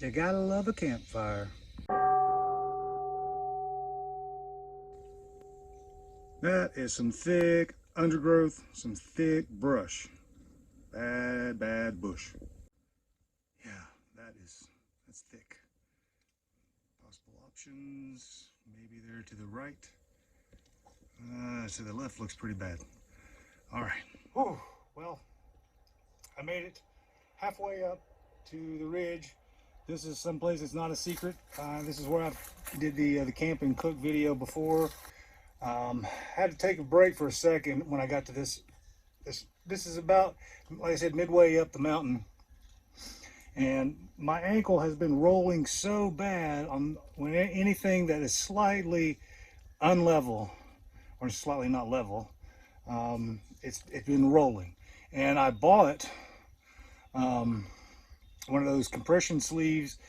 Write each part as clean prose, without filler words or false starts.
You gotta love a campfire. That is some thick undergrowth, some thick brush. Bad bush. Yeah, that's thick. Possible options, maybe there to the right. So the left looks pretty bad. All right. Whew. Well, I made it halfway up to the ridge. This is someplace that's not a secret. This is where I did the camp and cook video before. Had to take a break for a second when I got to this. This is about, like I said, midway up the mountain, and my ankle has been rolling so bad on when anything that is slightly unlevel or slightly not level. It's been rolling, and I bought one of those compression sleeves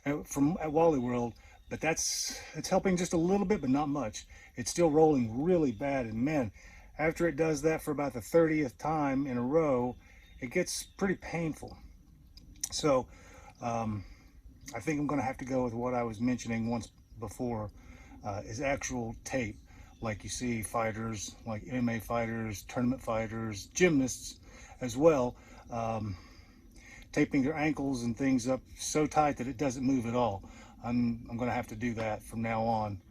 at Wally World, but it's helping just a little bit, but not much. It's still rolling really bad, and man, after it does that for about the 30th time in a row, it gets pretty painful. So I think I'm going to have to go with what I was mentioning once before, is actual tape, like you see fighters, like MMA fighters, tournament fighters, gymnasts as well, taping their ankles and things up so tight that it doesn't move at all. I'm going to have to do that from now on.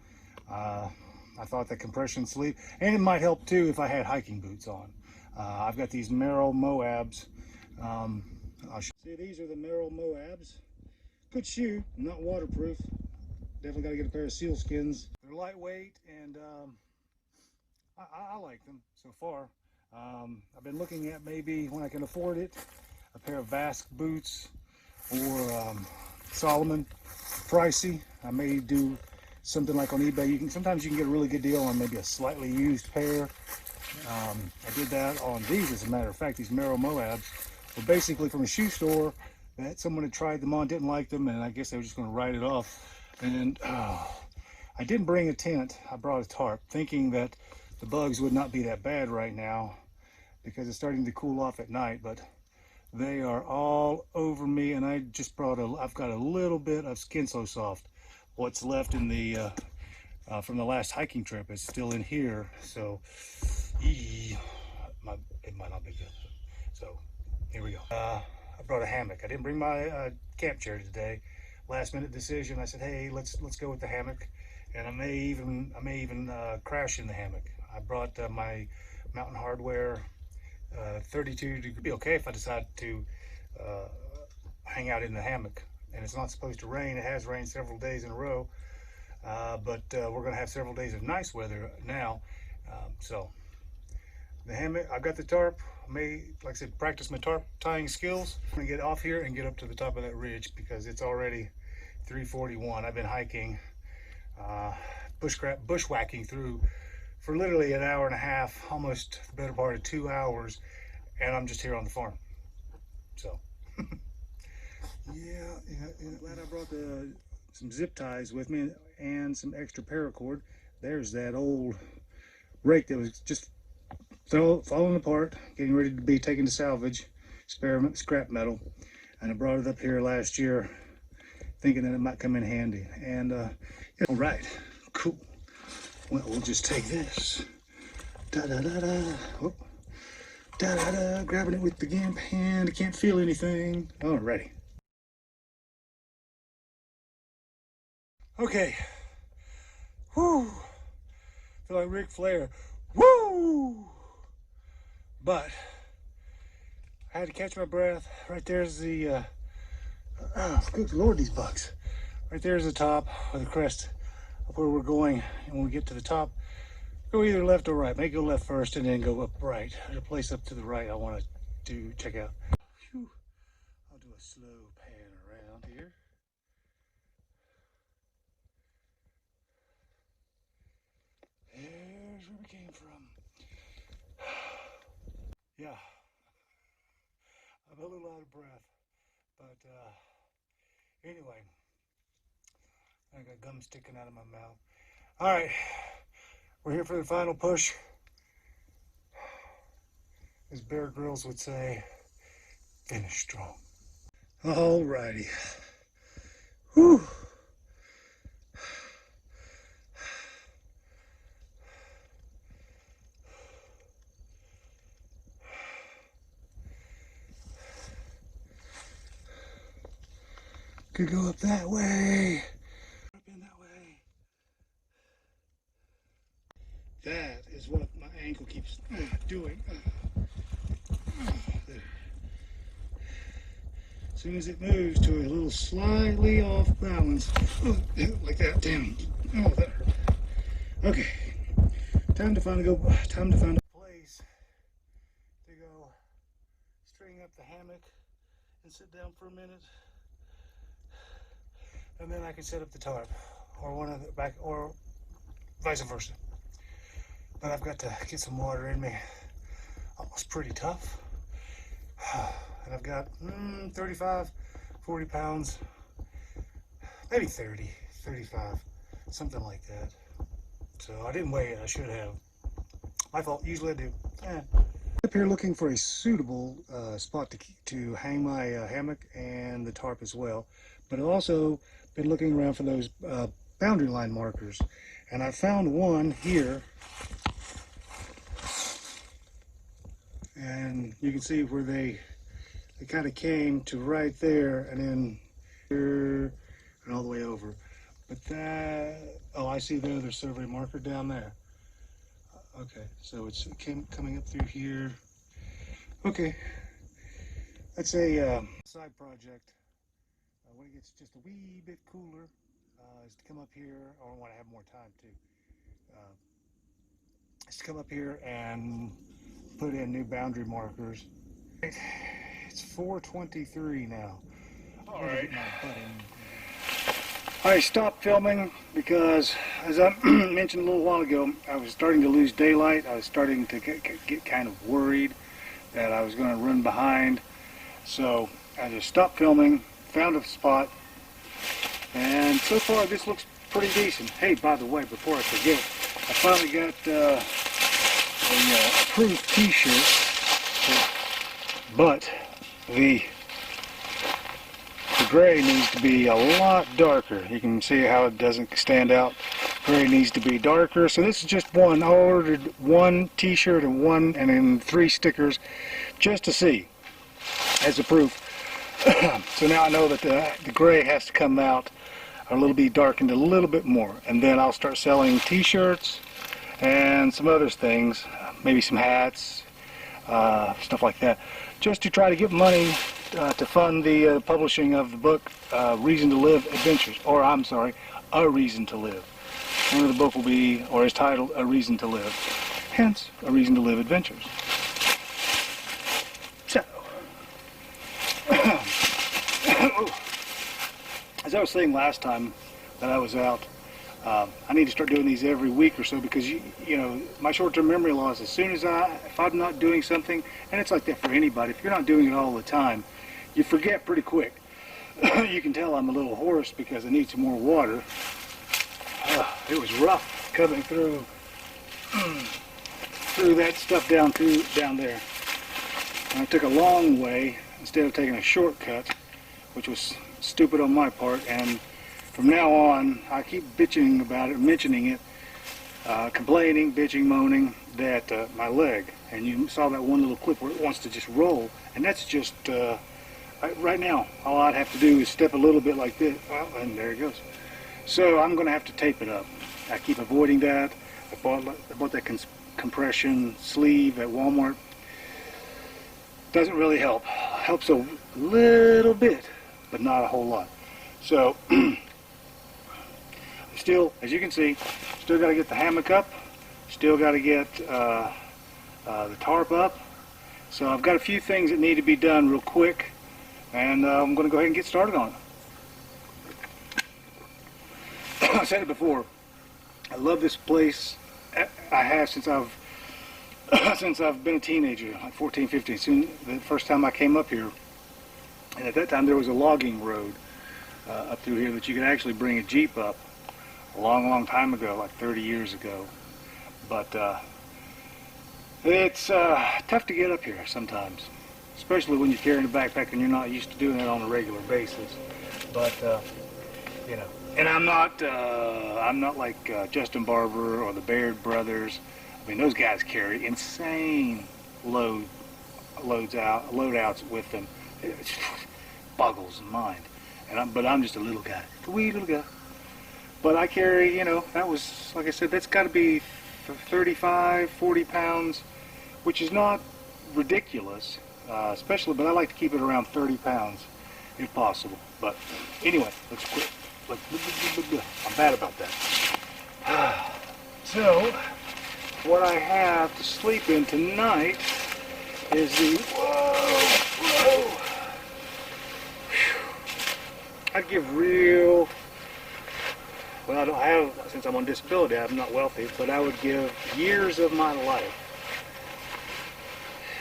I thought the compression sleeve, and it might help too if I had hiking boots on. I've got these Merrell Moabs. See, these are the Merrell Moabs. Good shoe, not waterproof. Definitely got to get a pair of sealskins. They're lightweight, and I like them so far. I've been looking at maybe, when I can afford it, a pair of Vask boots or Solomon. Pricey. I may do something like on eBay. Sometimes you can get a really good deal on maybe a slightly used pair. I did that on these, as a matter of fact. These Merrell Moabs were basically from a shoe store that someone had tried them on, didn't like them, and I guess they were just going to write it off. And I didn't bring a tent. I brought a tarp, thinking that the bugs would not be that bad right now because it's starting to cool off at night, but they are all over me, and I just I've got a little bit of Skin So Soft. What's left in the from the last hiking trip is still in here, so it might not be good. So here we go. I brought a hammock. I didn't bring my camp chair today. Last minute decision. I said, hey, let's go with the hammock, and I may even crash in the hammock. I brought my Mountain Hardwear 32 degree. It'd be okay if I decide to hang out in the hammock, and it's not supposed to rain. It has rained several days in a row, but we're going to have several days of nice weather now. So the hammock, I've got the tarp. I may, like I said, practice my tarp tying skills. I'm gonna get off here and get up to the top of that ridge because it's already 3:41. I've been hiking, bushwhacking through for literally an hour and a half, almost the better part of 2 hours, and I'm just here on the farm. So yeah. Glad I brought some zip ties with me and some extra paracord. There's that old rake that was just falling apart, getting ready to be taken to salvage, scrap metal, and I brought it up here last year thinking that it might come in handy. And all right, cool. Well, we'll just take this. Whoop. Grabbing it with the GIMP hand. I can't feel anything. Alrighty. Okay. Whoo. Feel like Ric Flair. Woo! But I had to catch my breath. Right there's the good Lord, these bugs. Right there's the top of the crest of where we're going, and when we get to the top, go either left or right. Maybe go left first and then go up right. There's a place up to the right I want to check out. Whew. I'll do a slow pan around here. There's where we came from. Yeah, I'm a little out of breath, but anyway, I got gum sticking out of my mouth. All right, we're here for the final push. As Bear Grylls would say, finish strong. All righty, Whew. Could go up that way. Up in that way. That is what my ankle keeps doing. There. As soon as it moves to a little slightly off balance, like that, damn, oh, that hurt. Okay, time to find a place to go string up the hammock and sit down for a minute, and then I can set up the tarp, or one of the back, or vice versa. But I've got to get some water in me. Almost pretty tough. And I've got 35, 40 pounds, maybe 30, 35, something like that. So I didn't weigh it, I should have. My fault, usually I do. Up here looking for a suitable spot to hang my hammock and the tarp as well. But I've also been looking around for those boundary line markers. And I found one here. And you can see where they kind of came to right there, and then here and all the way over. But that, oh, I see the other survey marker down there. Okay, so it's coming up through here. Okay, that's a side project. When it gets just a wee bit cooler, is to come up here, or when I have more time too, is to come up here and put in new boundary markers. It's 4:23 now. All right. I stopped filming because, as I mentioned a little while ago, I was starting to lose daylight. I was starting to get kind of worried that I was going to run behind. So I just stopped filming, found a spot, and so far this looks pretty decent. Hey, by the way, before I forget, I finally got an approved t-shirt, but the gray needs to be a lot darker. You can see how it doesn't stand out. Gray needs to be darker. So this is just one. I ordered one t-shirt and then 3 stickers just to see as a proof. So now I know that the gray has to come out a little bit darkened a little bit more, and then I'll start selling t-shirts and some other things, maybe some hats, stuff like that, just to try to get money to fund the publishing of the book, Reason to Live Adventures, or I'm sorry, A Reason to Live. The name of the book will be, or is titled, A Reason to Live, hence, A Reason to Live Adventures. So, as I was saying last time that I was out, I need to start doing these every week or so, because you know, my short-term memory loss, as soon as if I'm not doing something, and it's like that for anybody, if you're not doing it all the time, you forget pretty quick. You can tell I'm a little hoarse because I need some more water. It was rough coming through that stuff down there. And I took a long way instead of taking a shortcut, which was stupid on my part, and from now on, I keep bitching about it, mentioning it, complaining, bitching, moaning, that my leg, and you saw that one little clip where it wants to just roll, and that's just, right now, all I'd have to do is step a little bit like this, well, and there it goes. So I'm going to have to tape it up. I keep avoiding that. I bought that compression sleeve at Walmart. Doesn't really help. Helps a little bit, but not a whole lot. So, still, as you can see, still got to get the hammock up, still got to get the tarp up. So I've got a few things that need to be done real quick, and I'm going to go ahead and get started on it. I said it before, I love this place. I have since I've been a teenager, like 14, 15. Soon, the first time I came up here, and at that time there was a logging road up through here that you could actually bring a Jeep up. A long time ago, like 30 years ago. But it's tough to get up here sometimes, especially when you're carrying a backpack and you're not used to doing it on a regular basis. But you know. And I'm not like Justin Barber or the Baird brothers. I mean, those guys carry insane loadouts with them. It boggles the mind. But I'm just a little guy, a wee little guy. But I carry, you know, that was, like I said, that's got to be 35, 40 pounds, which is not ridiculous, especially, but I like to keep it around 30 pounds if possible. But anyway, let's quit. I'm bad about that. So, what I have to sleep in tonight is the, whoa. I'd give real, well, I don't have, since I'm on disability, I'm not wealthy, but I would give years of my life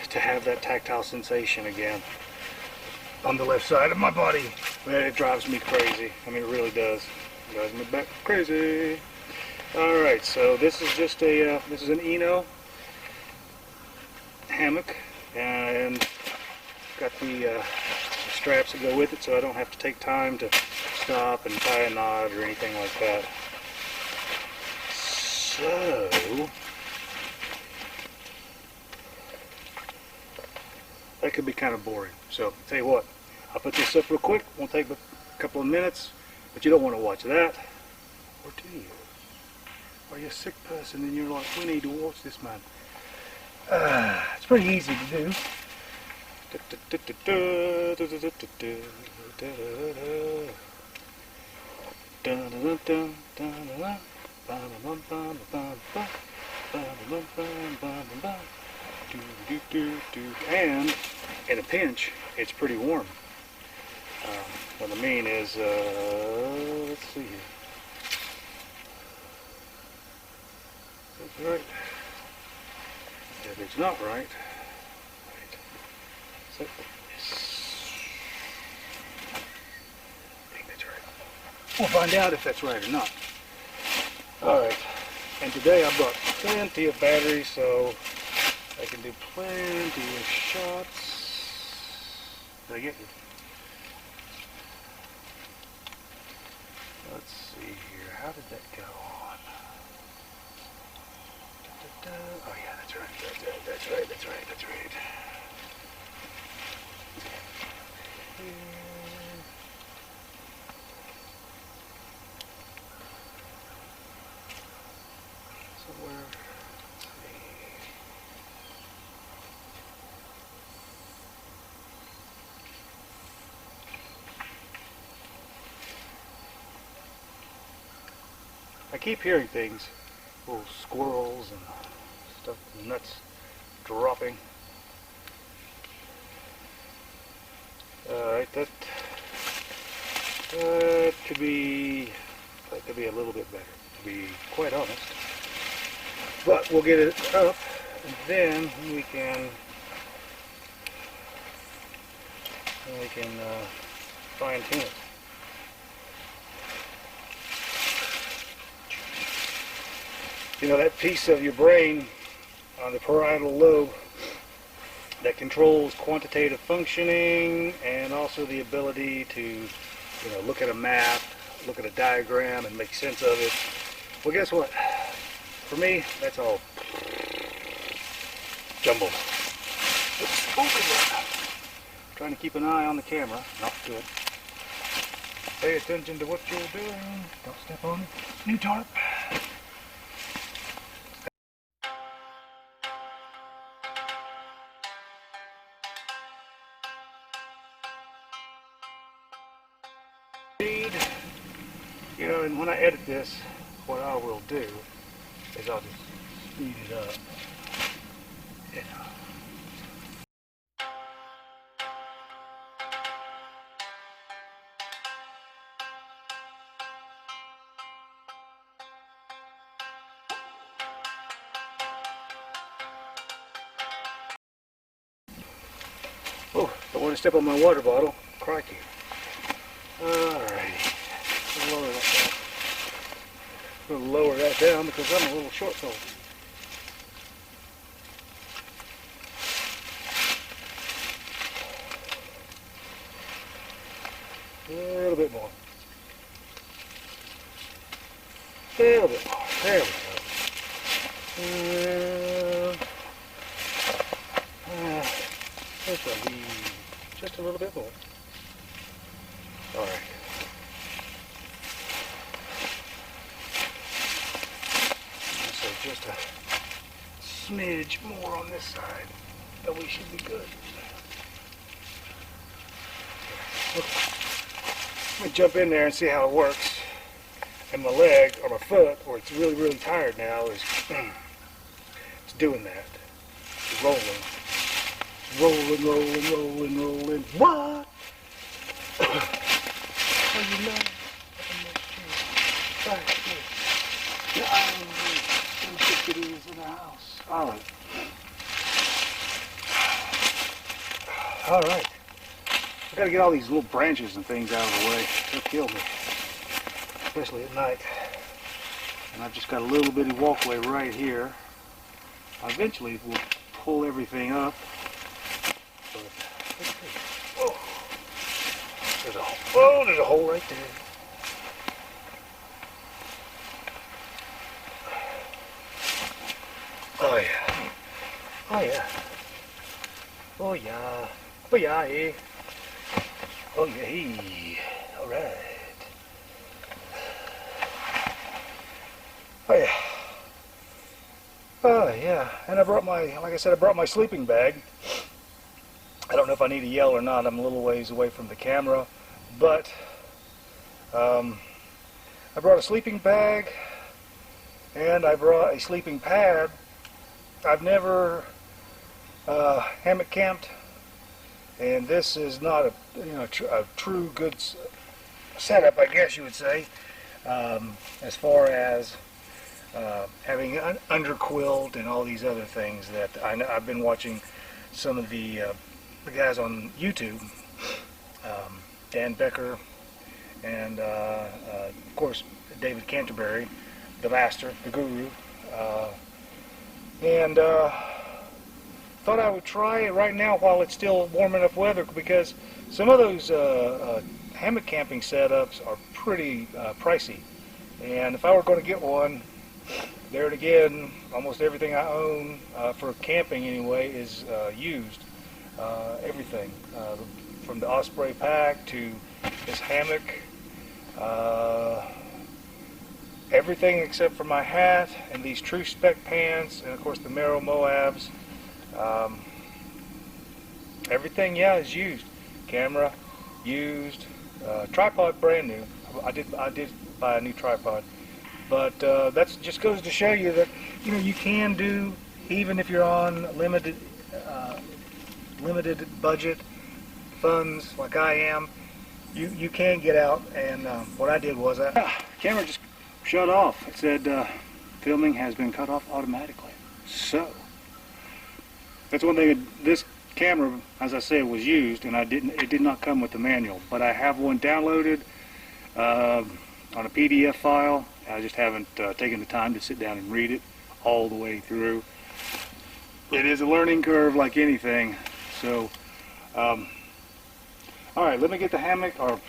to have that tactile sensation again on the left side of my body. Man, it drives me crazy. I mean, it really does. It drives me back crazy. All right, so this is just a, this is an Eno hammock, and got the straps that go with it, so I don't have to take time to stop and tie a knot or anything like that. So that could be kind of boring. So tell you what, I'll put this up real quick. Won't take but a couple of minutes, but you don't want to watch that, or do you? Are you a sick person and you're like, we need to watch this, man? It's pretty easy to do. And in a pinch, it's pretty warm. What I mean is, let's see here. That's right. If it's not right, so, yes. I think that's right. We'll find out if that's right or not. Alright, and today I brought plenty of batteries, so I can do plenty of shots. Did I get you? Let's see here, how did that go on? Oh yeah, that's right, that's right. Somewhere, let's see. I keep hearing things, little squirrels and stuff, nuts dropping. Alright, that could be a little bit better, to be quite honest. But we'll get it up, and then we can fine tune it. You know, that piece of your brain on the parietal lobe that controls quantitative functioning and also the ability to, you know, look at a map, look at a diagram and make sense of it. Well, guess what? For me, that's all jumbled. Trying to keep an eye on the camera. Not good. Pay attention to what you're doing. Don't step on it. New tarp. You know, and when I edit this, what I will do is I'll just speed it up. You know. Oh, don't want to step on my water bottle. Crikey. Alrighty. I'm going to lower that down because I'm a little short souled. A little bit more. A little bit more. There we go. This will be just a little bit more. All right. So just a smidge more on this side, and we should be good. Let me jump in there and see how it works. And my leg, or my foot, where it's really, really tired now, is it's doing that. It's rolling. Rolling, rolling, rolling, rolling. What? Oh, you know, right here. The island is in the house. All right. All right. I gotta get all these little branches and things out of the way. They'll kill me, especially at night. And I've just got a little bitty walkway right here. Eventually, we'll pull everything up. But let's see. Oh, there's a hole right there. Oh yeah. Oh yeah. Oh yeah. Oh yeah. Eh? Oh yeah. All right. Oh yeah. Oh yeah. And I brought my, like I said, I brought my sleeping bag. I don't know if I need to yell or not. I'm a little ways away from the camera, but I brought a sleeping bag and I brought a sleeping pad. I've never hammock camped, and this is not a a true good setup, I guess you would say, as far as having an underquilt and all these other things that I've been watching some of the guys on YouTube, Dan Becker, and of course David Canterbury, the master, the guru, and thought I would try it right now while it's still warm enough weather, because some of those hammock camping setups are pretty pricey, and if I were going to get one, there it again, almost everything I own for camping anyway is used. Everything from the Osprey pack to this hammock, everything except for my hat and these True Spec pants, and of course the Merrow Moabs. Everything, yeah, is used. Camera used. Tripod brand new. I did buy a new tripod, but that just goes to show you that you can do, even if you're on limited budget funds like I am. You can get out, and what I did was camera just shut off. It said filming has been cut off automatically. So that's one thing. This camera, as I said, was used, and it did not come with the manual, but I have one downloaded on a PDF file. I just haven't taken the time to sit down and read it all the way through. It is a learning curve like anything. So all right, let me get the hammock, or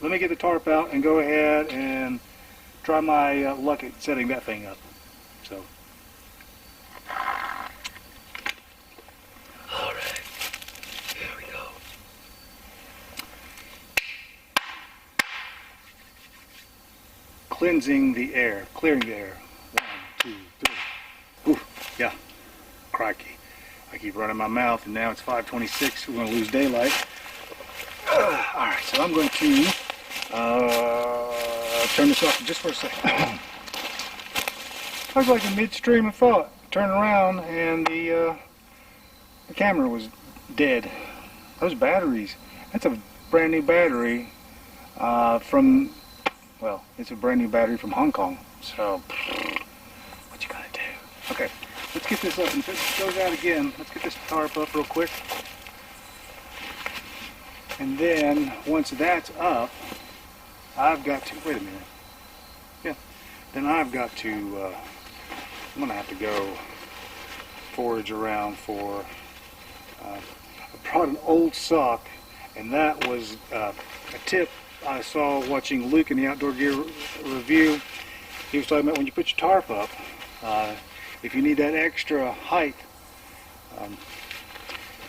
let me get the tarp out and go ahead and try my luck at setting that thing up. So cleansing the air, clearing the air. 1, 2, 3. Ooh, yeah, crikey. I keep running my mouth, and now it's 5:26. We're going to lose daylight. Alright, so I'm going to turn this off just for a second. I was like in midstream of thought. Turn around, and the camera was dead. Those batteries, that's a brand new battery from, well, it's a brand new battery from Hong Kong. So, what you gonna do? Okay, let's get this up, and if it goes out again, let's get this tarp up real quick. And then, once that's up, I've got to, wait a minute. Yeah, then I've got to, I'm gonna have to go forage around for, I brought an old sock, and that was a tip I saw watching Luke in the Outdoor Gear Review. he was talking about when you put your tarp up, if you need that extra height,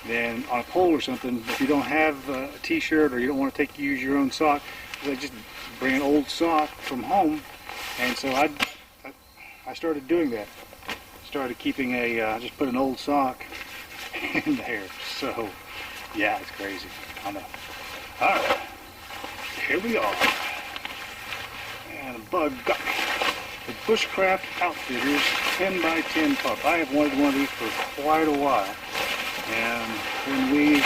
then on a pole or something, if you don't have a t-shirt or you don't want to use your own sock, just bring an old sock from home. And so I started doing that. Started keeping just put an old sock in there. So yeah, it's crazy. I know. All right, here we are. And a bug got me. The Bushcraft Outfitters 10x10 tarp. I have wanted one of these for quite a while. And when we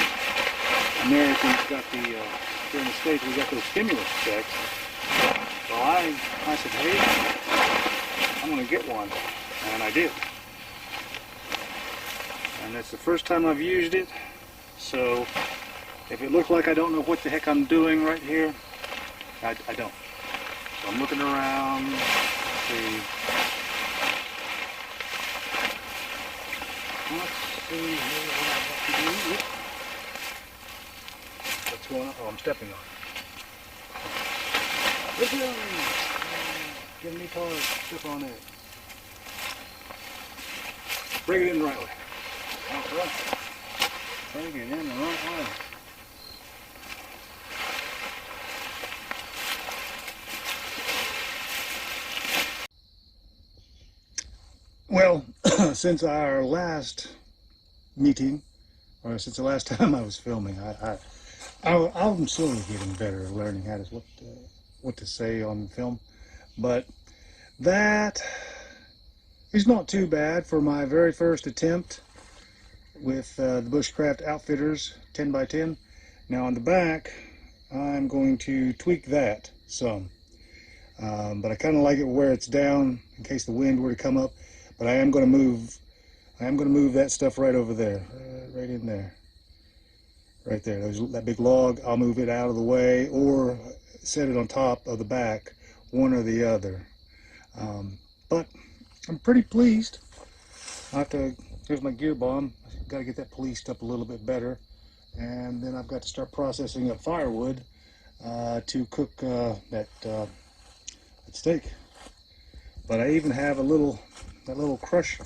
Americans got here in the States, we got those stimulus checks. So I said, hey, I'm going to get one. And I did. And that's the first time I've used it. So if it looked like I don't know what the heck I'm doing right here, I don't. So I'm looking around. Let's see. Let's see here what I have to do. What's going on? Oh, I'm stepping on it. Look at him! Give me taller. Step on it. Bring it in the right way. That's right. Bring it in the right way. Well, since our last meeting, or since the last time I was filming, I'm slowly getting better at learning how to what to say on film, but that is not too bad for my very first attempt with the Bushcraft Outfitters 10x10. Now on the back, I'm going to tweak that some, but I kind of like it where it's down in case the wind were to come up. But I am going to move that stuff right over there, right in there, right there. That big log, I'll move it out of the way or set it on top of the back, one or the other. But I'm pretty pleased. Here's my gear bomb. I've got to get that policed up a little bit better, and then I've got to start processing up firewood to cook that steak. But I even have that little Crush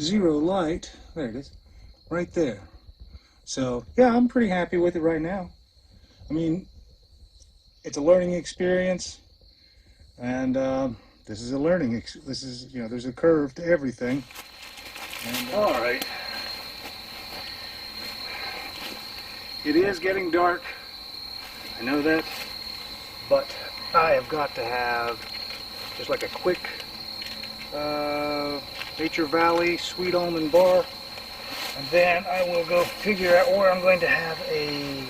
Zero light. There it is, right there. So yeah, I'm pretty happy with it right now. I mean, it's a learning experience, and this is a learning. This is, there's a curve to everything. And, all right. It is getting dark. I know that, but I have got to have just like a quick Nature Valley Sweet Almond Bar, and then I will go figure out where I'm going to have a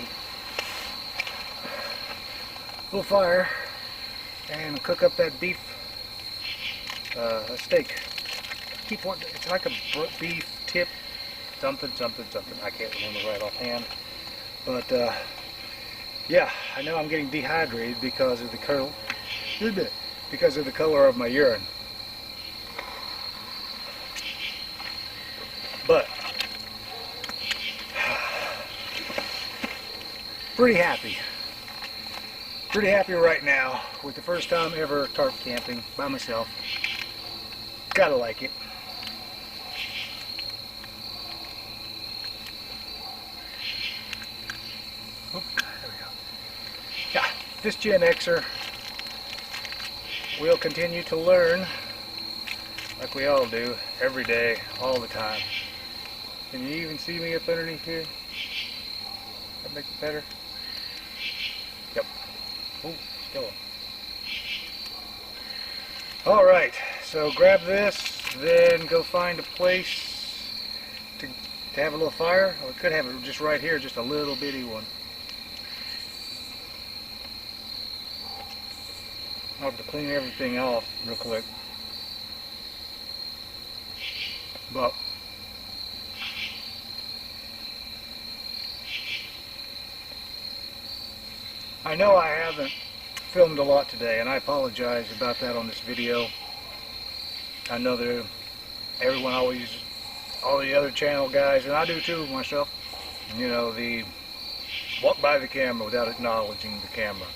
little fire and cook up that beef steak. It's like a beef tip, something. I can't remember right offhand, but yeah, I know I'm getting dehydrated because of the color of my urine. But pretty happy right now with the first time ever tarp camping by myself. Gotta like it. Oh, there we go. Yeah, this Gen Xer will continue to learn like we all do, every day, all the time. Can you even see me up underneath here? That make it better? Yep. Oh, still on. Alright, so grab this, then go find a place to have a little fire. Or we could have it just right here, just a little bitty one. I'll have to clean everything off real quick. But I know I haven't filmed a lot today, and I apologize about that on this video. I know that everyone always, all the other channel guys, and I do too myself, the walk by the camera without acknowledging the camera.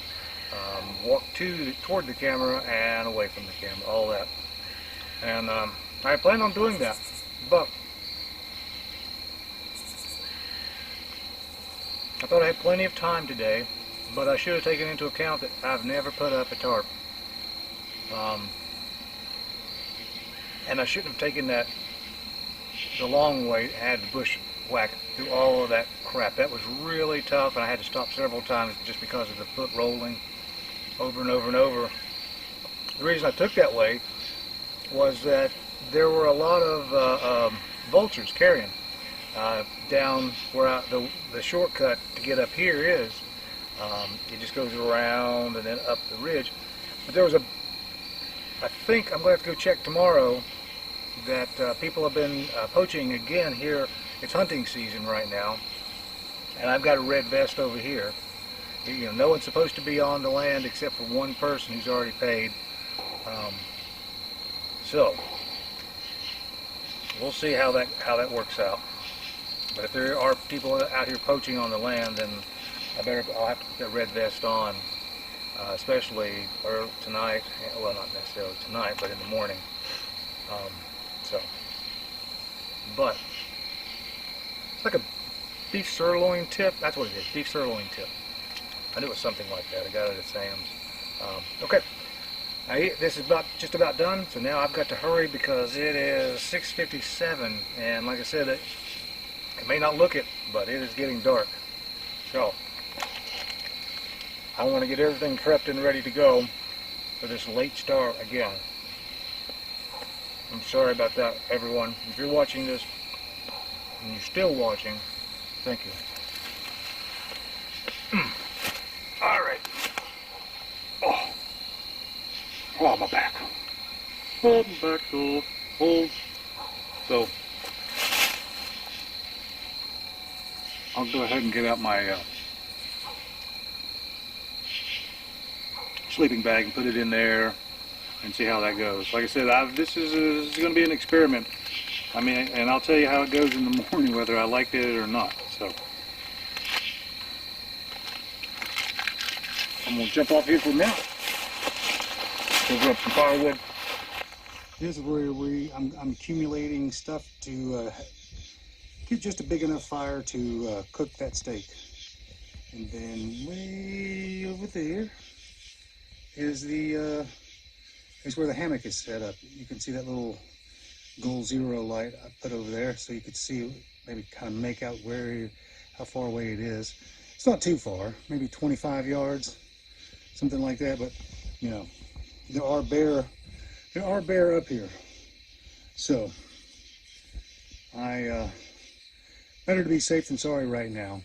walk toward the camera and away from the camera, all that. And I plan on doing that, but I thought I had plenty of time today, but I should have taken into account that I've never put up a tarp. And I shouldn't have taken the long way and had the bushwhack through all of that crap. That was really tough, and I had to stop several times just because of the foot rolling over and over and over. The reason I took that way was that there were a lot of vultures carrying down where the shortcut to get up here is. It just goes around and then up the ridge. But there was I think I'm going to have to go check tomorrow that people have been poaching again here. It's hunting season right now, and I've got a red vest over here. You know, no one's supposed to be on the land except for one person who's already paid. So we'll see how that works out. But if there are people out here poaching on the land, then I'll have to put that red vest on, especially tonight. Well, not necessarily tonight, but in the morning. But it's like a beef sirloin tip. That's what it is, beef sirloin tip. I knew it was something like that. I got it at Sam's. Okay, this is just about done. So now I've got to hurry because it is 6:57, and like I said, it may not look it, but it is getting dark. So I want to get everything prepped and ready to go for this late start again. I'm sorry about that, everyone. If you're watching this and you're still watching, thank you. All right. Oh, my back. Oh, my back. So I'll go ahead and get out my sleeping bag and put it in there and see how that goes. Like I said, this is going to be an experiment. I mean, and I'll tell you how it goes in the morning, whether I like it or not. So I'm going to jump off here for a minute. Go up some firewood. This is where I'm accumulating stuff to get just a big enough fire to cook that steak. And then way over there is where the hammock is set up. You can see that little goal zero light I put over there, so you could see, maybe kind of make out how far away it is. It's not too far, maybe 25 yards, something like that. But you know, there are bear up here, so better to be safe than sorry right now.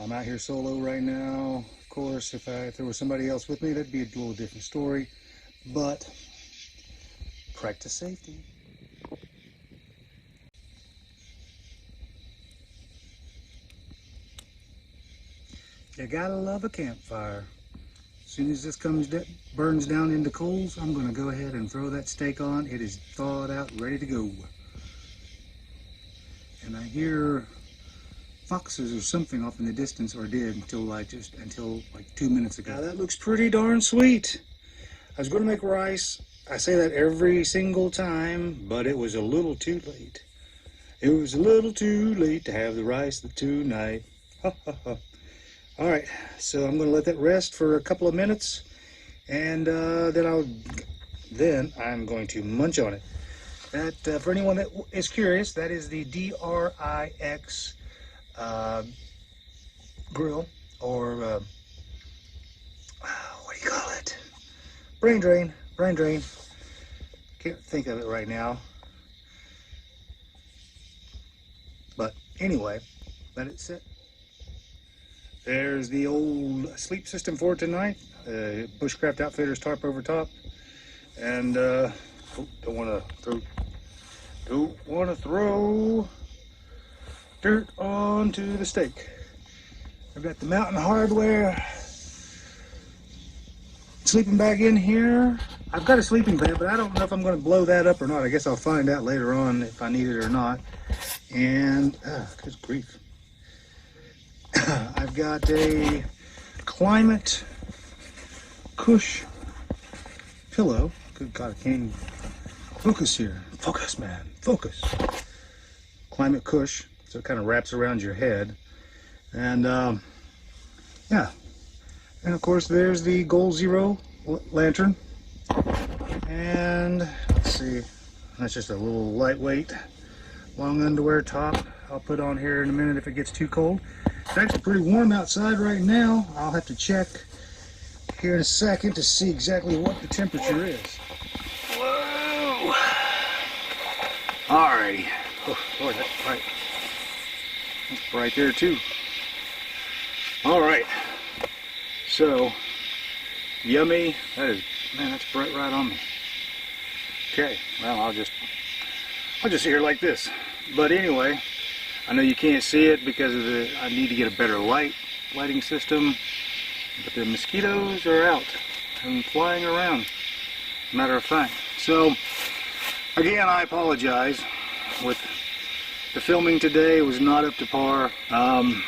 I'm out here solo right now. Of course, if there was somebody else with me, that'd be a little different story. But practice safety. You gotta love a campfire. As soon as this burns down into coals, I'm gonna go ahead and throw that steak on. It is thawed out, ready to go. And I hear foxes or something off in the distance, or did until like 2 minutes ago. Now that looks pretty darn sweet. I was going to make rice. I say that every single time, but it was a little too late. It was a little too late to have the rice tonight. Ha ha ha. All right, so I'm going to let that rest for a couple of minutes, and then I'm going to munch on it. That for anyone that is curious, that is the DRIX grill, or what do you call it? Brain drain. Can't think of it right now. But anyway, let it sit. There's the old sleep system for tonight. Bushcraft Outfitters tarp over top. And don't want to throw dirt onto the steak. I've got the Mountain Hardware sleeping bag in here. I've got a sleeping bag, but I don't know if I'm going to blow that up or not. I guess I'll find out later on if I need it or not. And good grief. I've got a Climate cush pillow. Good God, I can't even focus here. Focus, man, focus. Climate cush, so it kind of wraps around your head. And yeah, and of course there's the Goal Zero lantern. And let's see, that's just a little lightweight long underwear top I'll put on here in a minute if it gets too cold. It's actually pretty warm outside right now. I'll have to check here in a second to see exactly what the temperature is. Whoa! Alrighty. Oh, Lord, that's bright. That's bright there too. Alright. So, yummy. That is, man, that's bright right on me. Okay, well, I'll just sit here like this. But anyway, I know you can't see it because of I need to get a better lighting system. But the mosquitoes are out and flying around, matter of fact. So, again, I apologize. With the filming today, it was not up to par. I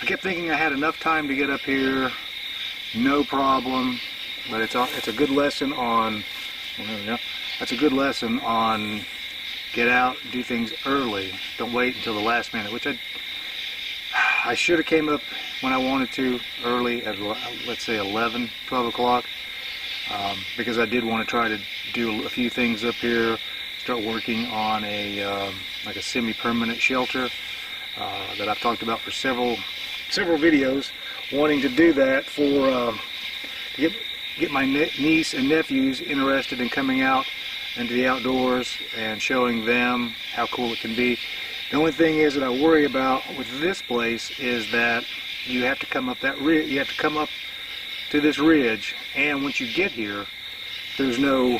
kept thinking I had enough time to get up here, no problem. But it's a good lesson on, well, there we go. That's a good lesson on get out, do things early. Don't wait until the last minute, which I should have came up when I wanted to early at, let's say 11, 12 o'clock, because I did want to try to do a few things up here, start working on a like a semi-permanent shelter that I've talked about for several videos, wanting to do that for to get my niece and nephews interested in coming out into the outdoors and showing them how cool it can be. The only thing is that I worry about with this place is that you have to come up that ridge. You have to come up to this ridge, and once you get here, there's no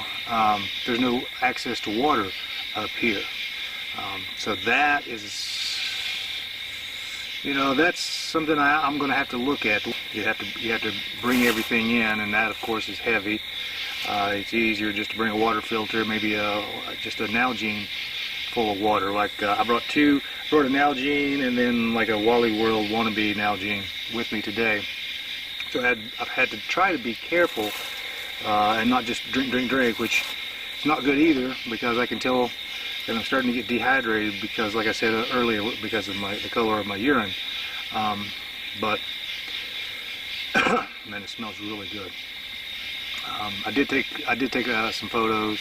access to water up here. So that is, you know, that's something I'm going to have to look at. You have to bring everything in, and that of course is heavy. It's easier just to bring a water filter, maybe just a Nalgene full of water. Like I brought a Nalgene and then like a Wally World wannabe Nalgene with me today. So I've had to try to be careful and not just drink, which is not good either, because I can tell that I'm starting to get dehydrated because, like I said earlier, because of the color of my urine. But man, it smells really good. I did take some photos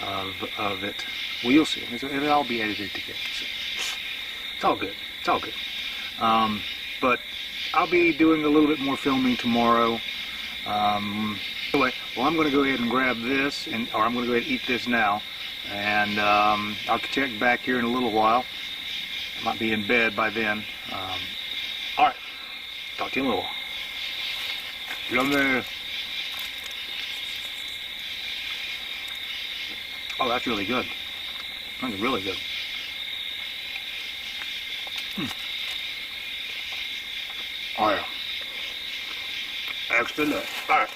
of it. Well, you'll see. It'll all be edited together. So it's all good. It's all good. But I'll be doing a little bit more filming tomorrow. Anyway, well, I'm going to go ahead and grab this, or I'm going to go ahead and eat this now, and I'll check back here in a little while. I might be in bed by then. All right. Talk to you in a little while. Yummy. Oh, that's really good. That's really good. Oh yeah. Excellent. All right.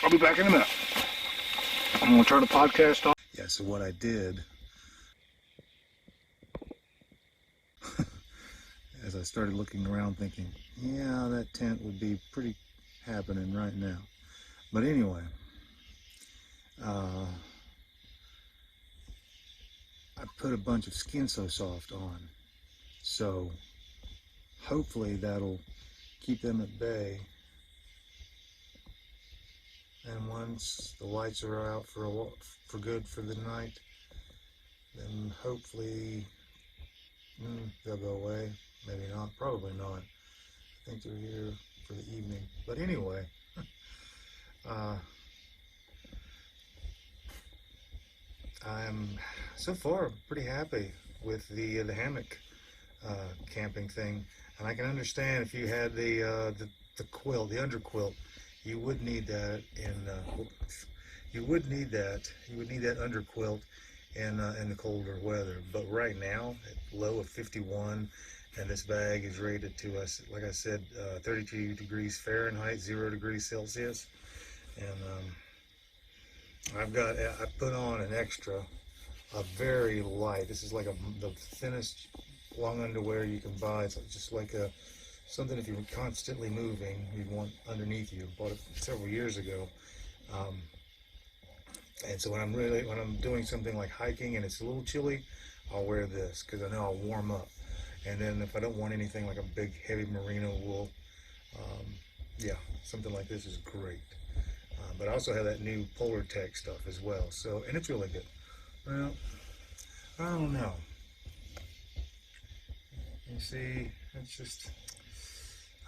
I'll be back in a minute. I'm going to turn the podcast on. Yeah, so what I did, as I started looking around thinking, yeah, that tent would be pretty happening right now. But anyway, I put a bunch of Skin So Soft on, so hopefully that'll keep them at bay. And once the lights are out for good for the night, then hopefully they'll go away. Maybe not, probably not. I think they're here for the evening. But anyway, I'm so far pretty happy with the hammock camping thing, and I can understand if you had the quilt, the underquilt, you would need that you would need that underquilt in the colder weather. But right now, at low of 51, and this bag is rated to us, like I said, 32 degrees Fahrenheit, 0 degrees Celsius, and I put on an extra, a very light. This is like the thinnest long underwear you can buy. It's just like a something if you're constantly moving, you'd want underneath you. Bought it several years ago. Um, and so when I'm doing something like hiking and it's a little chilly, I'll wear this because I know I'll warm up. And then if I don't want anything like a big heavy merino wool, um, yeah, something like this is great. But I also have that new Polar-Tex stuff as well. So, and it's really good. Well, I don't know. You see, it's just,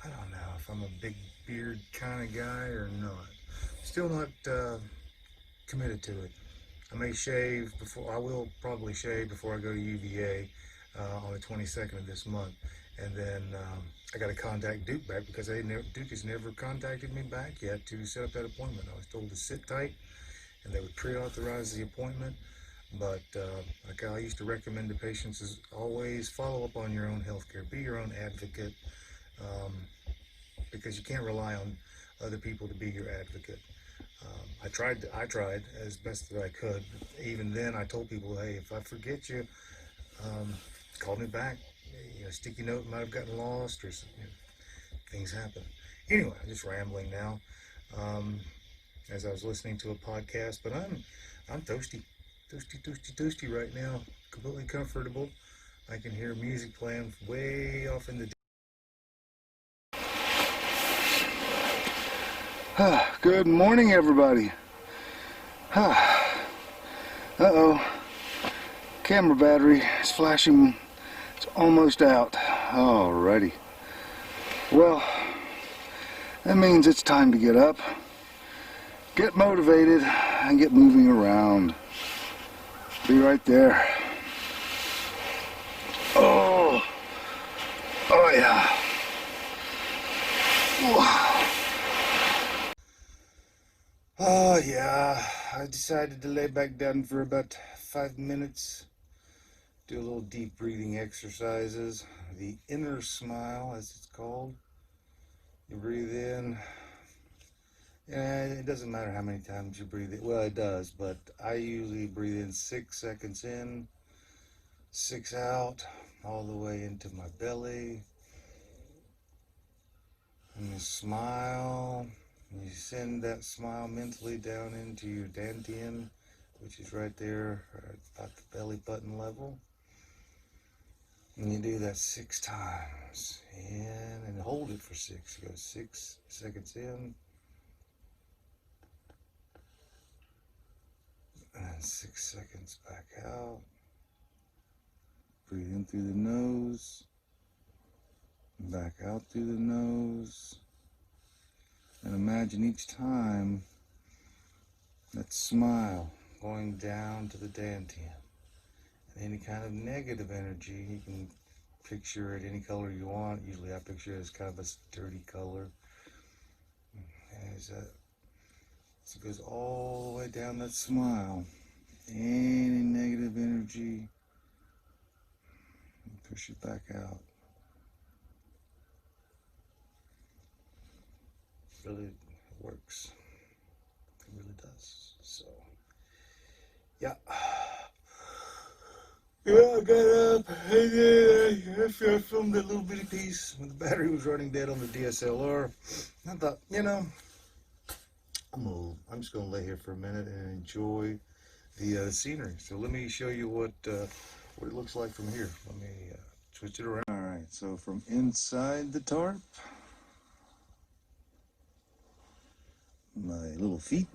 I don't know if I'm a big beard kind of guy or not. Still not committed to it. I may shave before, I will probably shave before I go to UVA on the 22nd of this month. And then I got to contact Duke back because Duke has never contacted me back yet to set up that appointment. I was told to sit tight and they would pre-authorize the appointment. But like I used to recommend to patients is always follow up on your own health care. Be your own advocate because you can't rely on other people to be your advocate. I tried as best that I could. Even then, I told people, hey, if I forget you, call me back. You know, sticky note might have gotten lost, or things happen. Anyway, I'm just rambling now. As I was listening to a podcast, but I'm toasty right now. Completely comfortable. I can hear music playing way off in the. Good morning, everybody. Uh-oh. Camera battery is flashing. It's almost out. Alrighty. Well, that means it's time to get up, get motivated, and get moving around. Be right there. Oh yeah. Oh yeah, I decided to lay back down for about 5 minutes, do a little deep breathing exercises, the inner smile as it's called. You breathe in, and it doesn't matter how many times you breathe in. Well, it does, but I usually breathe in 6 seconds in, 6 out, all the way into my belly. And you smile. You send that smile mentally down into your dantian, which is right there at about the belly button level. And you do that 6 times. In and hold it for 6. You go 6 seconds in. And then 6 seconds back out. Breathe in through the nose. Back out through the nose. And imagine each time that smile going down to the dantian. And any kind of negative energy, you can picture it any color you want. Usually I picture it as kind of a dirty color. So it goes all the way down that smile. Any negative energy, push it back out. Really works. It really does. So, yeah. Yeah, I got up and then I filmed a little bitty piece when the battery was running dead on the DSLR. I thought, I'm just going to lay here for a minute and enjoy the scenery. So let me show you what it looks like from here. Let me switch it around. All right, so from inside the tarp, my little feet.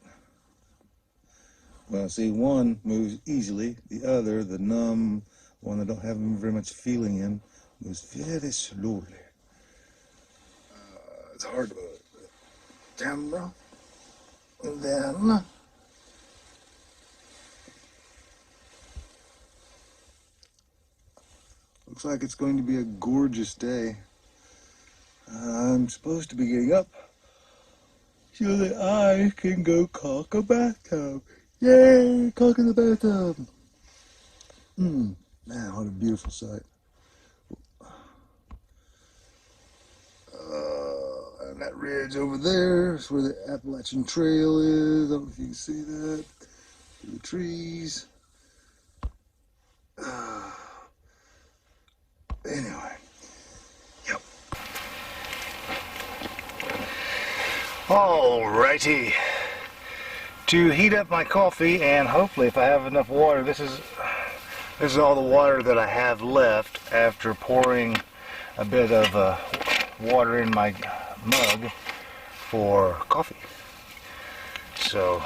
Well, see, one moves easily. The other, the numb one that don't have very much feeling in, moves very slowly. It's hard to move the camera. And then looks like it's going to be a gorgeous day. I'm supposed to be getting up so that I can go caulk a bathtub. Yay, caulk in the bathtub. Man, what a beautiful sight. And that ridge over there is where the Appalachian Trail is. I don't know if you can see that. The trees. Anyway, yep. Alrighty. To heat up my coffee, and hopefully if I have enough water, this is all the water that I have left after pouring a bit of water in my mug for coffee. So,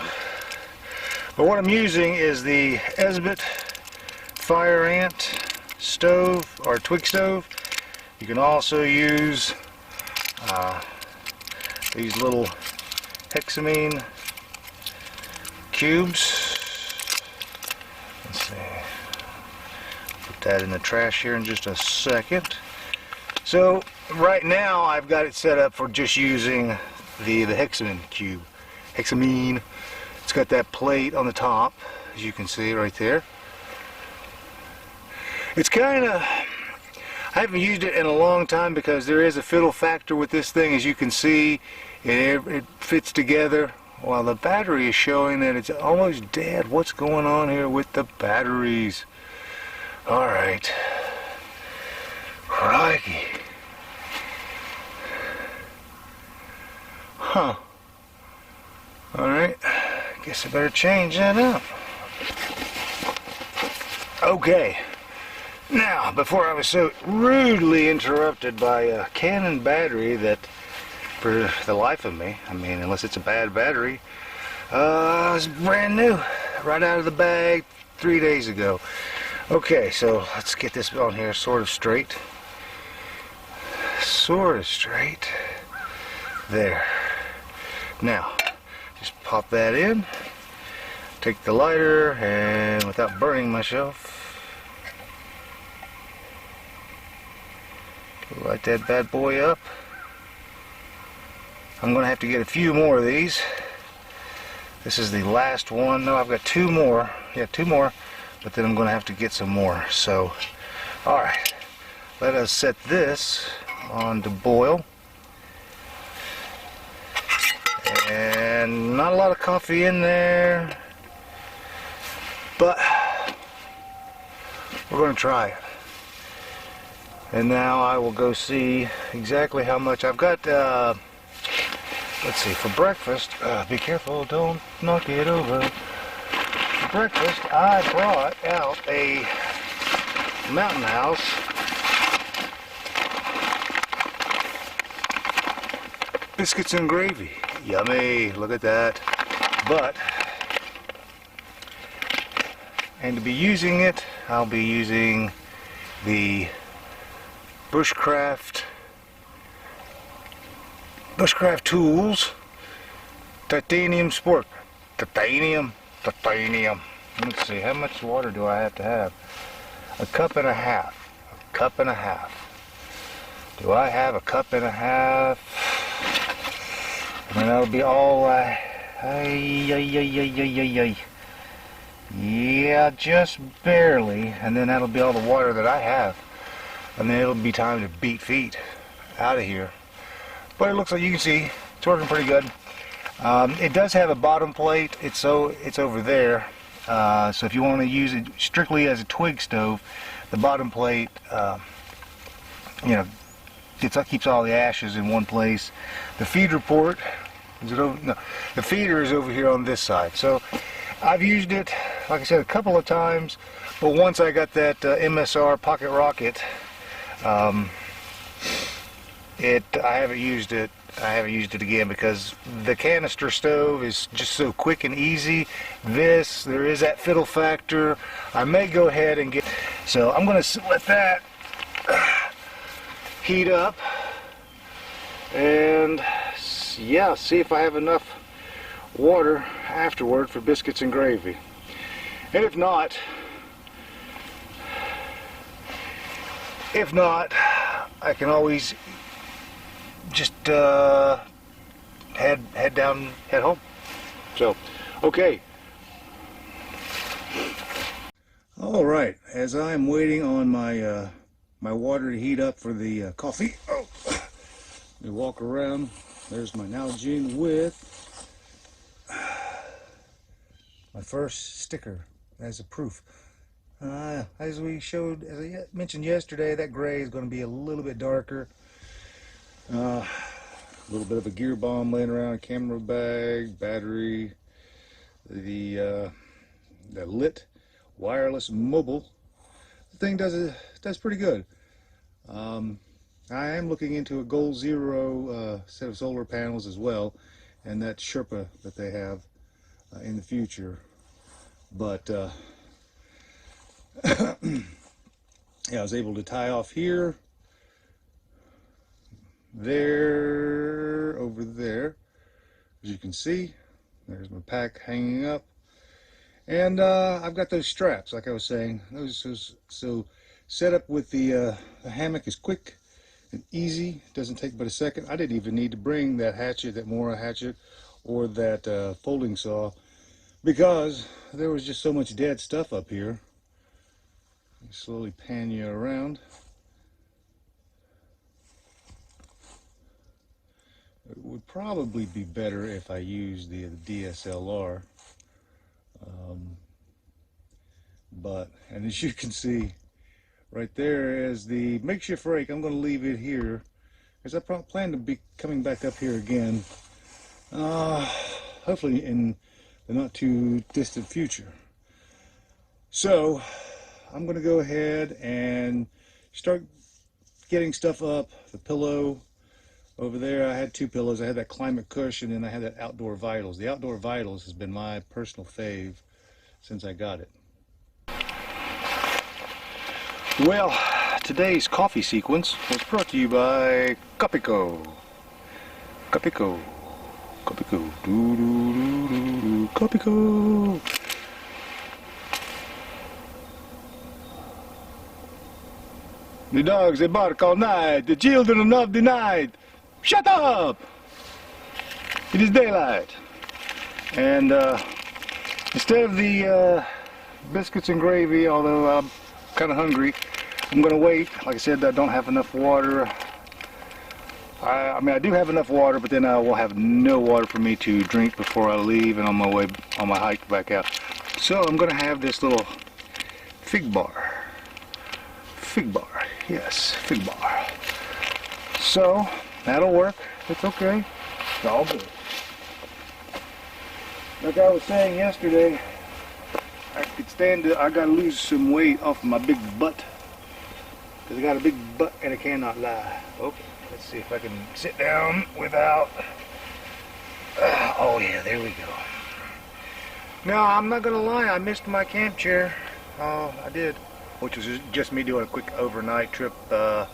but what I'm using is the Esbit Fire Ant stove or twig stove. You can also use these little hexamine cubes. Let's see. Put that in the trash here in just a second. So right now I've got it set up for just using the hexamine cube. Hexamine. It's got that plate on the top, as you can see right there. It's kind of, I haven't used it in a long time because there is a fiddle factor with this thing. As you can see, it fits together while the battery is showing that it's almost dead. What's going on here with the batteries? Alright. Crikey. Huh. Alright. Guess I better change that up. Okay. Now, before I was so rudely interrupted by a Canon battery that, for the life of me, I mean, unless it's a bad battery, it's brand new, right out of the bag 3 days ago. Okay, so let's get this on here sort of straight. Sort of straight. There. Now, just pop that in, take the lighter, and without burning myself, light that bad boy up. I'm going to have to get a few more of these. This is the last one. No, I've got two more. Yeah, two more. But then I'm going to have to get some more. So, alright. Let us set this on to boil. And not a lot of coffee in there. But we're going to try it. And now I will go see exactly how much I've got. Let's see, for breakfast, be careful, don't knock it over. For breakfast, I brought out a Mountain House biscuits and gravy. Yummy, look at that. But, and to be using it, I'll be using the Bushcraft Tools Titanium Sport. Titanium. Let's see, how much water do I have to have? A cup and a half. A cup and a half. Do I have a cup and a half? And that'll be all yeah, just barely. And then that'll be all the water that I have. And then it'll be time to beat feet out of here. But it looks like, you can see, it's working pretty good. It does have a bottom plate. It's over there. So if you want to use it strictly as a twig stove, the bottom plate, you know, keeps all the ashes in one place. The feeder port, is it over? No, the feeder is over here on this side. So I've used it, like I said, a couple of times. But once I got that MSR Pocket Rocket, I haven't used it. I haven't used it again because the canister stove is just so quick and easy. There is that fiddle factor. I may go ahead and get. So I'm going to let that heat up, and yeah, see if I have enough water afterward for biscuits and gravy. And if not, I can always just head home. So, okay. All right. As I'm waiting on my my water to heat up for the coffee, let me walk around. There's my Nalgene with my first sticker as a proof. As we showed, as I mentioned yesterday, that gray is going to be a little bit darker. A little bit of a gear bomb laying around, camera bag, battery, the lit wireless mobile. The thing does pretty good. I am looking into a Goal Zero set of solar panels as well, and that Sherpa that they have in the future. But yeah, I was able to tie off here, there, over there. As you can see, there's my pack hanging up. And I've got those straps, like I was saying. So setup with the hammock is quick and easy. It doesn't take but a second. I didn't even need to bring that hatchet, that Mora hatchet, or that folding saw, because there was just so much dead stuff up here. Slowly pan you around. It would probably be better if I used the DSLR. And as you can see, right there is the makeshift rake. I'm going to leave it here because I plan to be coming back up here again, hopefully in the not too distant future. So I'm going to go ahead and start getting stuff up. The pillow over there, I had two pillows. I had that Climate Cush, and then I had that Outdoor Vitals. The Outdoor Vitals has been my personal fave since I got it. Well, today's coffee sequence was brought to you by Copico. Copico. Copico. Doo doo doo doo doo. Copico. The dogs, they bark all night. The children are not denied. Shut up! It is daylight. And instead of the biscuits and gravy, although I'm kind of hungry, I'm going to wait. Like I said, I don't have enough water. I mean, I do have enough water, but then I will have no water for me to drink before I leave and on my way, on my hike back out. So I'm going to have this little fig bar. Fig bar, yes, fig bar. So that'll work. It's okay. It's all good. Like I was saying yesterday, I could stand it. I gotta lose some weight off my big butt, because I got a big butt and I cannot lie. Okay, let's see if I can sit down without. Oh yeah, there we go. Now I'm not gonna lie, I missed my camp chair. I did, which was just me doing a quick overnight trip to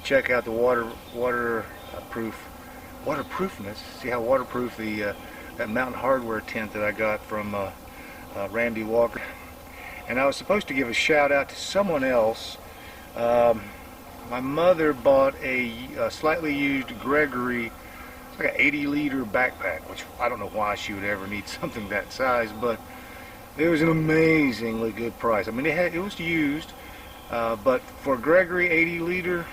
check out the waterproofness. See how waterproof the that Mountain Hardware tent that I got from Randy Walker. And I was supposed to give a shout out to someone else. My mother bought a slightly used Gregory, it's like an 80-liter backpack, which I don't know why she would ever need something that size, but it was an amazingly good price. I mean, it was used, but for Gregory 80-liter,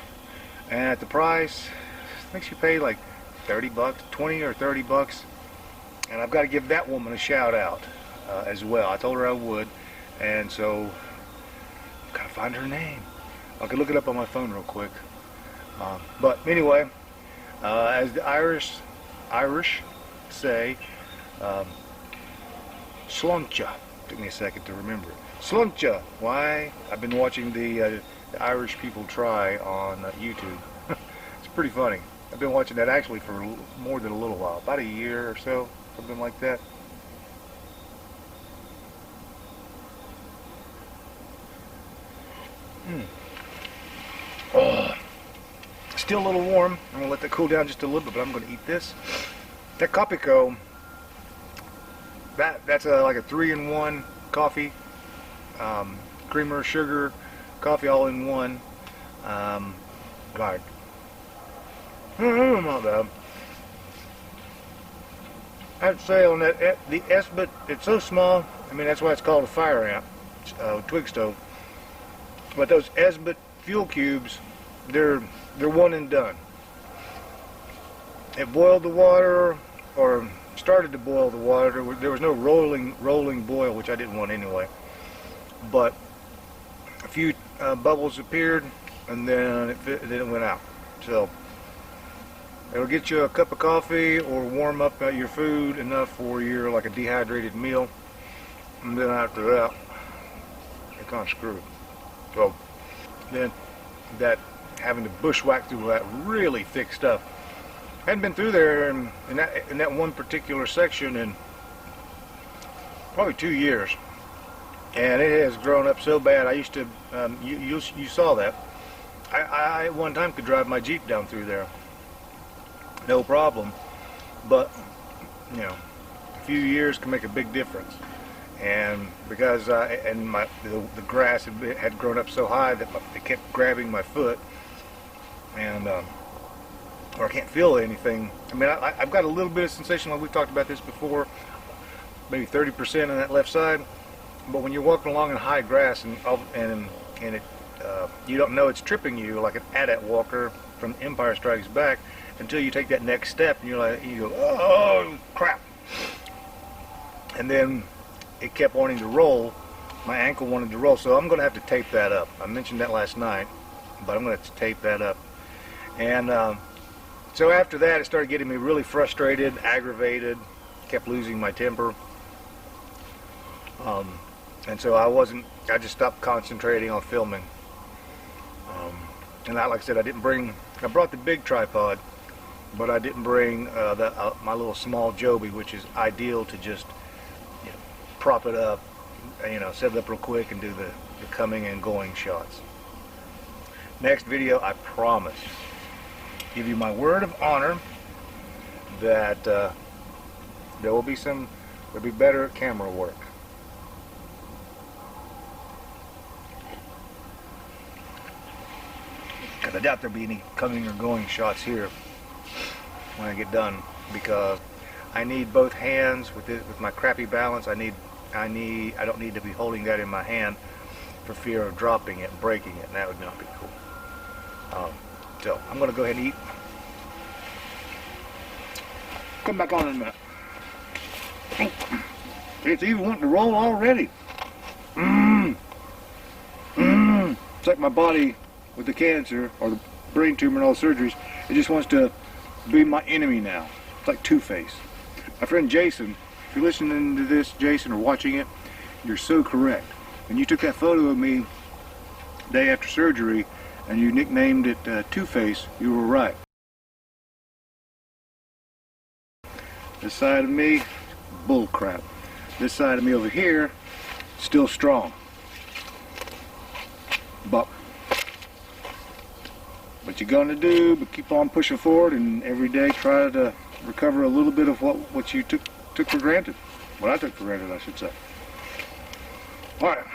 and at the price, I think she paid like 30 bucks, 20 or 30 bucks. And I've got to give that woman a shout out as well. I told her I would, and so I've got to find her name. I can look it up on my phone real quick. But anyway, as the Irish say, sluncha. Took me a second to remember it. Sluncha. Why? I've been watching the Irish people try on YouTube. It's pretty funny. I've been watching that actually for more than a little while, about a year or so, something like that. Still a little warm. I'm going to let that cool down just a little bit, but I'm going to eat this. That Copico, that's like a 3-in-1 coffee. Creamer, sugar, coffee all in one. God. Not bad. I'd say on that, the Esbit, it's so small. I mean, that's why it's called a fire ant, twig stove. But those Esbit fuel cubes, they're one and done. It boiled the water, or started to boil the water. There was no rolling boil, which I didn't want anyway. But a few bubbles appeared, and then it went out. So It'll get you a cup of coffee or warm up your food enough for your like a dehydrated meal, and then after that, you're kind of screwed. So then that having to bushwhack through that really thick stuff. I hadn't been through there in that one particular section in probably 2 years, and it has grown up so bad. I used to, you saw that. I at one time could drive my Jeep down through there, no problem. But you know, a few years can make a big difference. And because the grass had grown up so high that it kept grabbing my foot, and or I can't feel anything. I mean, I've got a little bit of sensation, like we talked about this before, maybe 30% on that left side. But when you're walking along in high grass and it you don't know it's tripping you, like an AT-AT walker from Empire Strikes Back, until you take that next step and you go, oh crap! And then it kept wanting to roll. My ankle wanted to roll, so I'm going to have to tape that up. I mentioned that last night, but I'm going to have to tape that up. And so after that, it started getting me really frustrated, aggravated, kept losing my temper. And so I just stopped concentrating on filming. And like I said, I brought the big tripod, but I didn't bring my little small Joby, which is ideal to just prop it up, set it up real quick and do the coming and going shots. Next video, I promise, give you my word of honor that there'll be better camera work. Because I doubt there'll be any coming or going shots here when I get done, because I need both hands with my crappy balance. I don't need to be holding that in my hand for fear of dropping it and breaking it, and that would not be cool. So I'm going to go ahead and eat. Come back on in a minute. It's even wanting to roll already. It's like my body with the cancer or the brain tumor and all the surgeries. It just wants to be my enemy now. It's like Two-Face. My friend Jason, if you're listening to this, Jason, or watching it, you're so correct. When you took that photo of me day after surgery and you nicknamed it Two-Face, you were right. This side of me, bull crap. This side of me over here, still strong. But what you're gonna do, but keep on pushing forward, and every day try to recover a little bit of what you took for granted. What I took for granted, I should say. All right,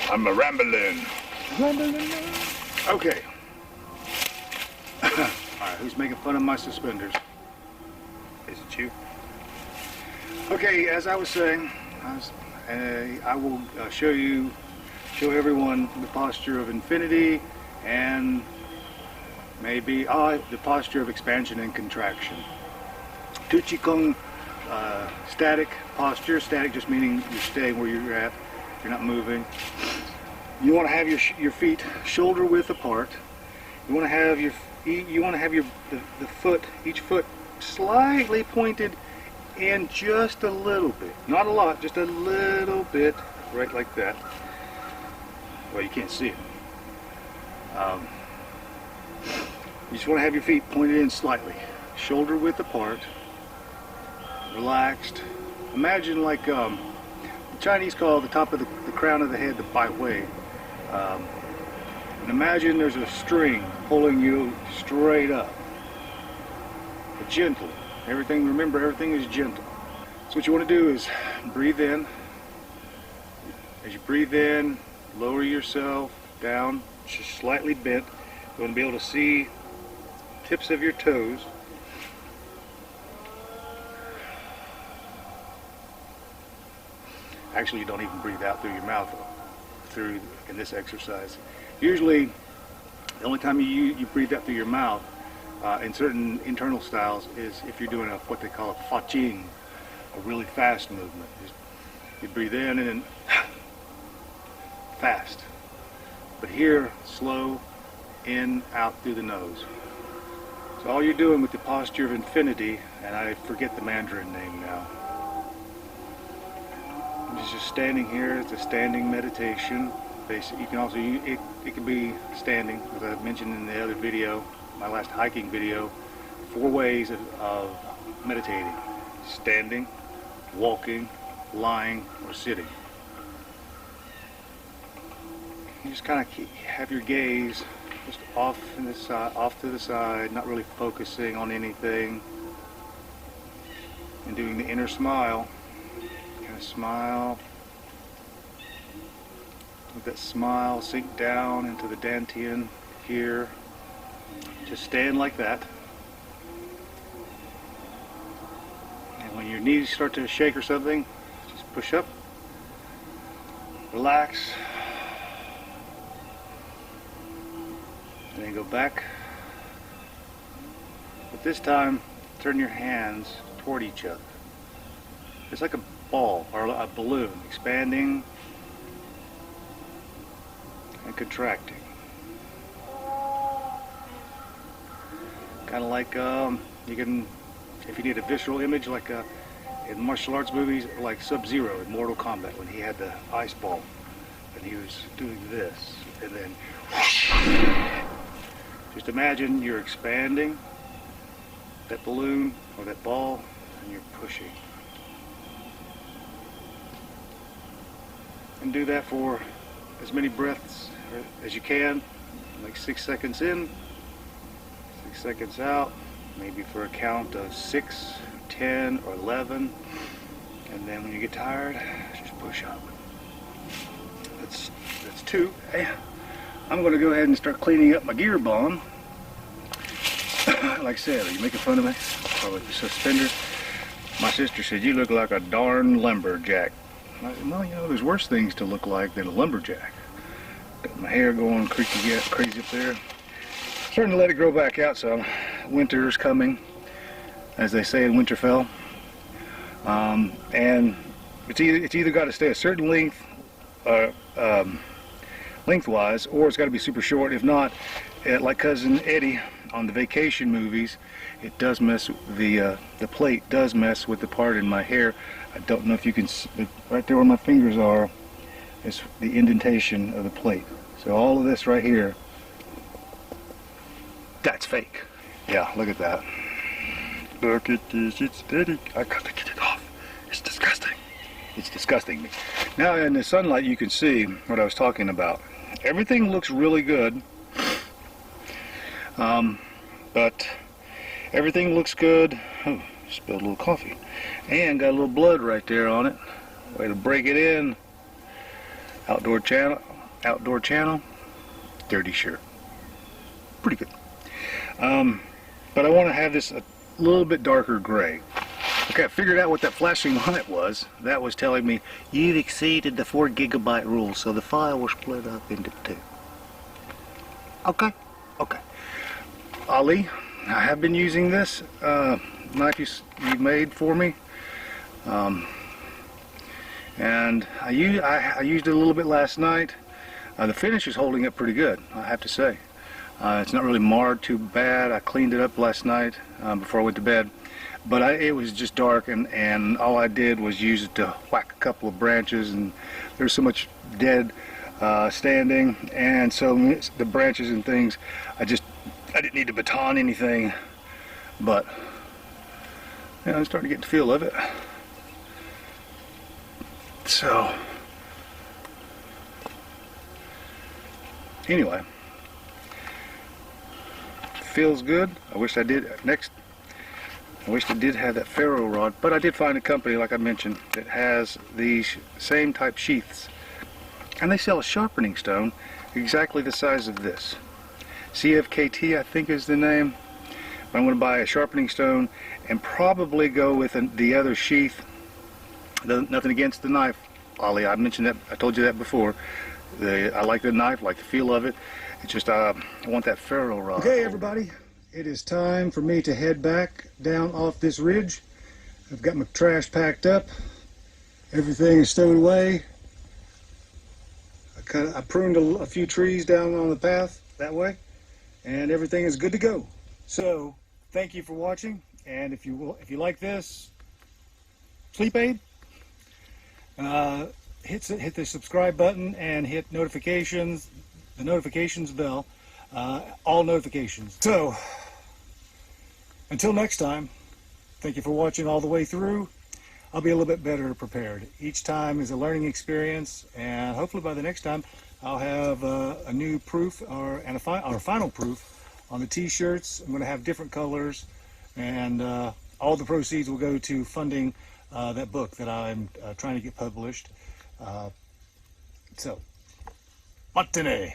I'm a rambling. Okay. All right, who's making fun of my suspenders? Is it you? Okay, as I was saying, I will show everyone the posture of infinity and maybe the posture of expansion and contraction. Tuchikung static posture. Static just meaning you're staying where you're at. You're not moving. You want to have your feet shoulder width apart. You want to have the foot, each foot, slightly pointed in just a little bit. Not a lot, just a little bit, right like that. Well, you can't see it. You just want to have your feet pointed in slightly, shoulder width apart, relaxed. Imagine like the Chinese call the top of the crown of the head the Bai Hui. And imagine there's a string pulling you straight up, but gentle. Remember, everything is gentle. So what you want to do is breathe in. As you breathe in, lower yourself down, just slightly bent. You want to be able to see tips of your toes. Actually, you don't even breathe out through your mouth in this exercise. Usually, the only time you breathe out through your mouth in certain internal styles is if you're doing what they call a fa jing, a really fast movement. You breathe in and then fast. But here, slow, in, out through the nose. So all you're doing with the posture of infinity, and I forget the Mandarin name now. It's just standing here. It's a standing meditation. Basically, you can also it can be standing, as I mentioned in the other video, my last hiking video. 4 ways of meditating: standing, walking, lying, or sitting. You just kind of have your gaze just off to the side, not really focusing on anything, and doing the inner smile. Kind of smile. Let that smile sink down into the dantian here. Just stand like that. And when your knees start to shake or something, just push up, relax, and then go back. But this time, turn your hands toward each other. It's like a ball or a balloon, expanding and contracting. Kind of like you can, if you need a visceral image, like in martial arts movies, like Sub-Zero in Mortal Kombat, when he had the ice ball and he was doing this, and then just imagine you're expanding that balloon or that ball, and you're pushing. And do that for as many breaths as you can, like 6 seconds in, 6 seconds out, maybe for a count of 6, 10, or 11, and then when you get tired, just push up. That's 2. I'm going to go ahead and start cleaning up my gear bomb. Like I said, are you making fun of me? Or with the suspenders? My sister said, "You look like a darn lumberjack." I said, "Well, you know, there's worse things to look like than a lumberjack." Got my hair going crazy up there. Starting to let it grow back out some. Winter's coming, as they say in Winterfell. And it's either got to stay a certain length, lengthwise, or it's got to be super short. If not, like Cousin Eddie on the vacation movies, it does mess with the plate does mess with the part in my hair. I don't know if you can see, right there where my fingers are is the indentation of the plate. So all of this right here, that's fake. Yeah, look at that. Look at this, it's steady. I gotta get it off. It's disgusting. It's disgusting me. Now in the sunlight you can see what I was talking about. Everything looks really good. But everything looks good. Oh, spilled a little coffee. And got a little blood right there on it. Way to break it in. Outdoor channel. Dirty shirt. Pretty good. But I want to have this a little bit darker gray. Okay, I figured out what that flashing light was. That was telling me you've exceeded the 4 gigabyte rule, so the file was split up into 2. Okay. Ali, I have been using this knife you made for me, and I used it a little bit last night. The finish is holding up pretty good, I have to say. It's not really marred too bad. I cleaned it up last night before I went to bed, but it was just dark, and all I did was use it to whack a couple of branches, and there's so much dead standing, and so the branches and things, I didn't need to baton anything, but you know, I'm starting to get the feel of it. So anyway, feels good. I wish I did have that ferro rod, but I did find a company, like I mentioned, that has these same type sheaths, and they sell a sharpening stone exactly the size of this. CFKT, I think, is the name. But I'm going to buy a sharpening stone and probably go with the other sheath. Nothing against the knife, Ollie. I mentioned that. I told you that before. I like the knife, like the feel of it. It's just I want that ferro rod. Okay, everybody, it is time for me to head back down off this ridge. I've got my trash packed up. Everything is stowed away. I pruned a few trees down on the path that way, and everything is good to go. So thank you for watching. And if you like this sleep aid, hit the subscribe button and hit the notifications bell, all notifications. So until next time, thank you for watching all the way through. I'll be a little bit better prepared. Each time is a learning experience, and hopefully by the next time I'll have a new proof or final proof on the t-shirts. I'm going to have different colors, and all the proceeds will go to funding that book that I'm trying to get published. So, matane.